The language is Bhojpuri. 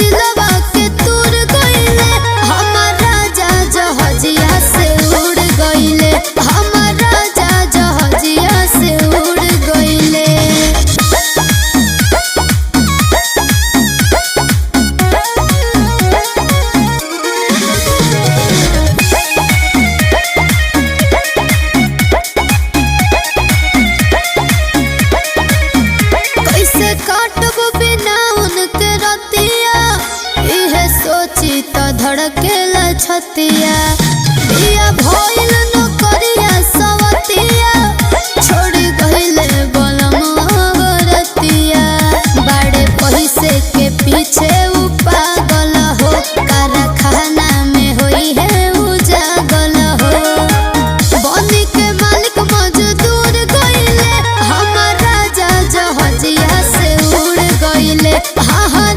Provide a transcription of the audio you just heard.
दिलवा के तूर गइले। हमर राजा जहाजिया से उड़ गइले। हमर राजा जहाजिया से उड़ गइले। कैसे काटब बिना उनके रतिया, इहे सोची तो धड़केला छतिया।